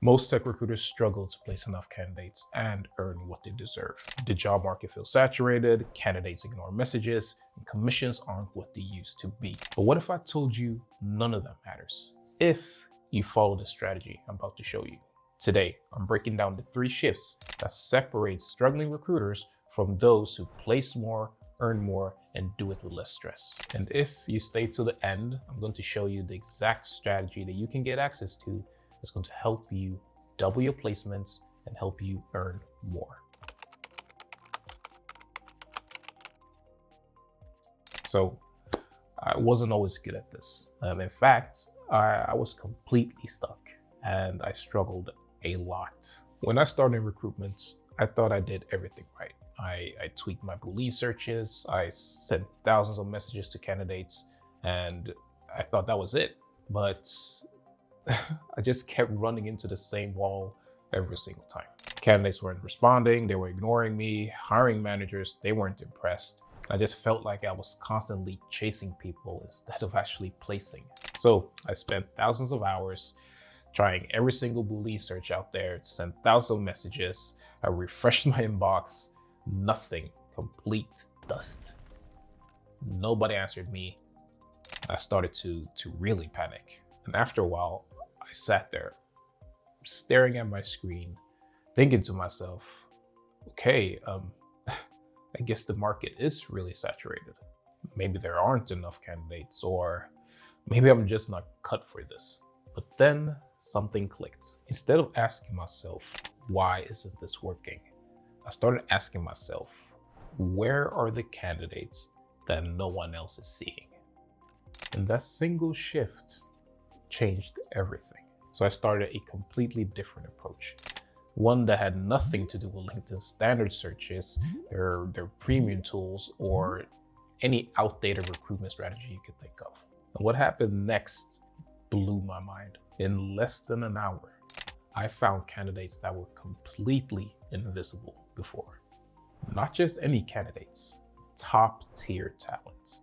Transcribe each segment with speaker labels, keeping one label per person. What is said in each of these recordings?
Speaker 1: Most tech recruiters struggle to place enough candidates and earn what they deserve. The job market feels saturated, candidates ignore messages, and commissions aren't what they used to be. But what if I told you none of that matters? If you follow the strategy I'm about to show you. Today, I'm breaking down the 3 shifts that separate struggling recruiters from those who place more, earn more, and do it with less stress. And if you stay to the end, I'm going to show you the exact strategy that you can get access to that's going to help you double your placements and help you earn more. So I wasn't always good at this. In fact, I was completely stuck and I struggled a lot. When I started in recruitment, I thought I did everything right. I tweaked my Boolean searches, I sent thousands of messages to candidates, and I thought that was it. But I just kept running into the same wall every single time. Candidates weren't responding, they were ignoring me. Hiring managers, they weren't impressed. I just felt like I was constantly chasing people instead of actually placing. So I spent thousands of hours trying every single Boolean search out there, sent thousands of messages. I refreshed my inbox, nothing, complete dust. Nobody answered me. I started to really panic. And after a while, I sat there staring at my screen, thinking to myself, okay, I guess the market is really saturated. Maybe there aren't enough candidates, or maybe I'm just not cut for this. But then something clicked. Instead of asking myself, why isn't this working? I started asking myself, where are the candidates that no one else is seeing? And that single shift changed everything. So I started a completely different approach. One that had nothing to do with LinkedIn standard searches, their premium tools, or any outdated recruitment strategy you could think of. And what happened next blew my mind. In less than an hour, I found candidates that were completely invisible before. Not just any candidates, top tier talent.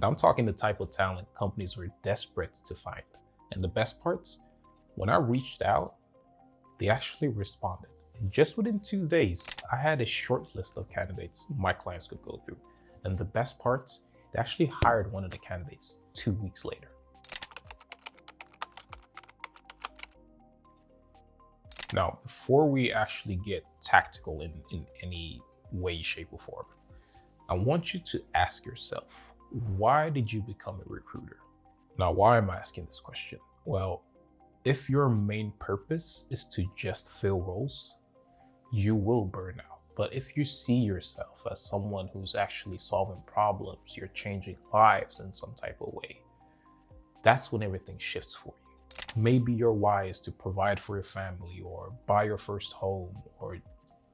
Speaker 1: Now I'm talking the type of talent companies were desperate to find. And the best parts, when I reached out, they actually responded. And just within 2 days, I had a short list of candidates my clients could go through. And the best parts, they actually hired one of the candidates 2 weeks later. Now, before we actually get tactical in any way, shape, or form, I want you to ask yourself, why did you become a recruiter? Now, why am I asking this question? Well, if your main purpose is to just fill roles, you will burn out. But if you see yourself as someone who's actually solving problems, you're changing lives in some type of way, that's when everything shifts for you. Maybe your why is to provide for your family, or buy your first home, or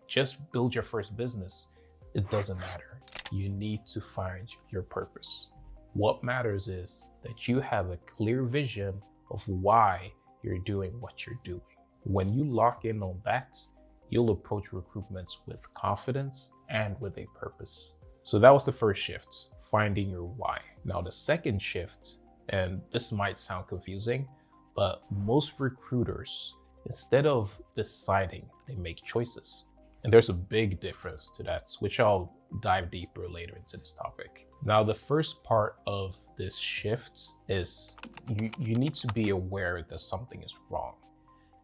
Speaker 1: just build your first business. It doesn't matter. You need to find your purpose. What matters is that you have a clear vision of why you're doing what you're doing. When you lock in on that, you'll approach recruitments with confidence and with a purpose. So that was the first shift, finding your why. Now the second shift, and this might sound confusing, but most recruiters, instead of deciding, they make choices. And there's a big difference to that, which I'll dive deeper later into this topic. Now, the first part of this shift is you need to be aware that something is wrong.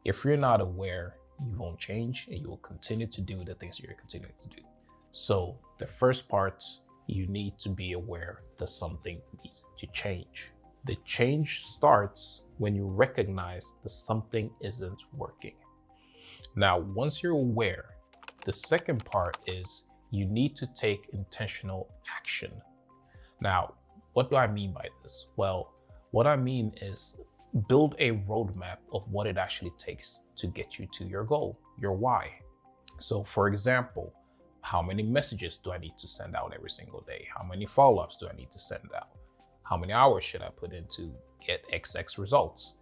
Speaker 1: If you're not aware, you won't change and you will continue to do the things you're continuing to do. So the first part, you need to be aware that something needs to change. The change starts when you recognize that something isn't working. Now, once you're aware, the second part is you need to take intentional action. Now, what do I mean by this? Well, what I mean is build a roadmap of what it actually takes to get you to your goal, your why. So for example, how many messages do I need to send out every single day? How many follow-ups do I need to send out? How many hours should I put in to get XX results?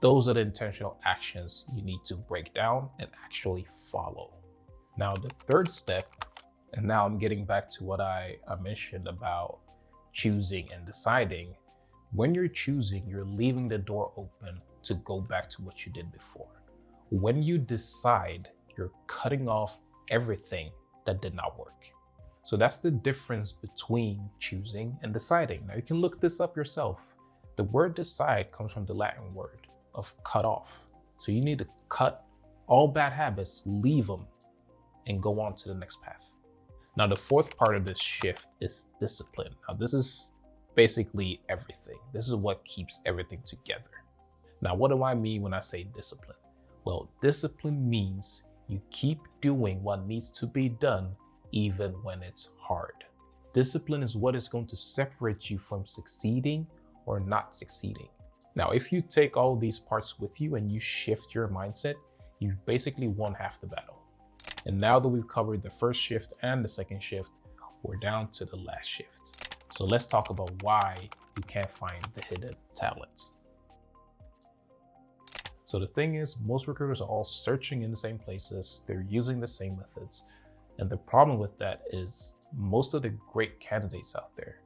Speaker 1: Those are the intentional actions you need to break down and actually follow. Now, the third step, and now I'm getting back to what I mentioned about choosing and deciding. When you're choosing, you're leaving the door open to go back to what you did before. When you decide, you're cutting off everything that did not work. So that's the difference between choosing and deciding. Now you can look this up yourself. The word decide comes from the Latin word of cut off. So you need to cut all bad habits, leave them, and go on to the next path. Now the fourth part of this shift is discipline. Now this is basically everything. This is what keeps everything together. Now what do I mean when I say discipline? Well, discipline means you keep doing what needs to be done even when it's hard. Discipline is what is going to separate you from succeeding or not succeeding. Now, if you take all these parts with you and you shift your mindset, you've basically won half the battle. And now that we've covered the first shift and the second shift, we're down to the last shift. So let's talk about why you can't find the hidden talents. So the thing is, most recruiters are all searching in the same places. They're using the same methods. And the problem with that is most of the great candidates out there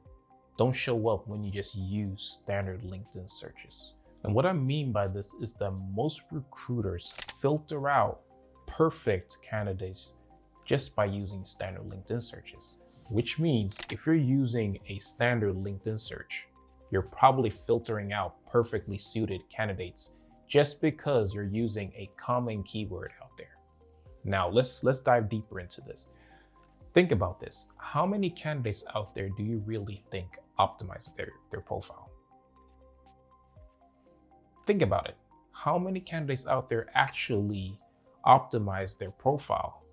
Speaker 1: don't show up when you just use standard LinkedIn searches. And what I mean by this is that most recruiters filter out perfect candidates just by using standard LinkedIn searches, which means if you're using a standard LinkedIn search, you're probably filtering out perfectly suited candidates just because you're using a common keyword out there. Now let's dive deeper into this. Think about this. How many candidates out there do you really think optimize their profile? Think about it. How many candidates out there actually optimize their profile?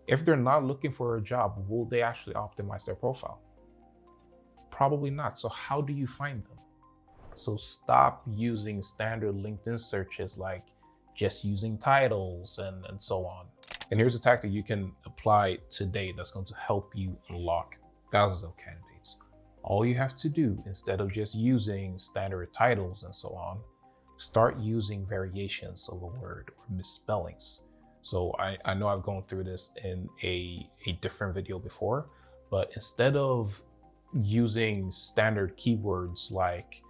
Speaker 1: If they're not looking for a job, will they actually optimize their profile? Probably not. So how do you find them? So stop using standard LinkedIn searches like just using titles and so on. And here's a tactic you can apply today that's going to help you unlock thousands of candidates. All you have to do, instead of just using standard titles and so on, start using variations of a word or misspellings. So I know I've gone through this in a different video before, but instead of using standard keywords like,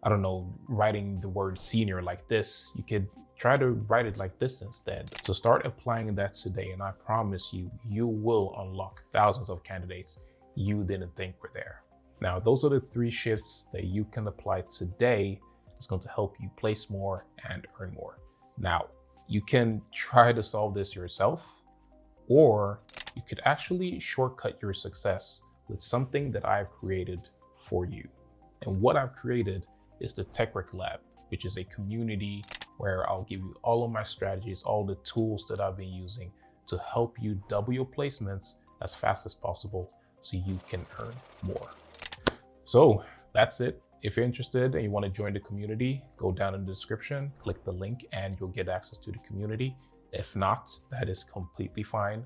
Speaker 1: I don't know, writing the word senior like this, you could try to write it like this instead. So start applying that today, and I promise you, you will unlock thousands of candidates you didn't think were there. Now, those are the 3 shifts that you can apply today. It's going to help you place more and earn more. Now, you can try to solve this yourself, or you could actually shortcut your success with something that I've created for you. And what I've created is the Tech Rec Lab, which is a community where I'll give you all of my strategies, all the tools that I've been using to help you double your placements as fast as possible so you can earn more. So that's it. If you're interested and you want to join the community, go down in the description, click the link, and you'll get access to the community. If not, that is completely fine.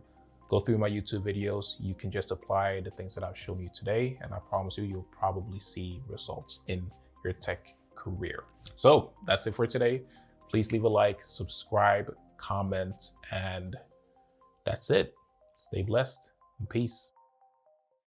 Speaker 1: Go through my YouTube videos. You can just apply the things that I've shown you today, and I promise you, you'll probably see results in your tech career. So that's it for today. Please leave a like, subscribe, comment, and that's it. Stay blessed and peace.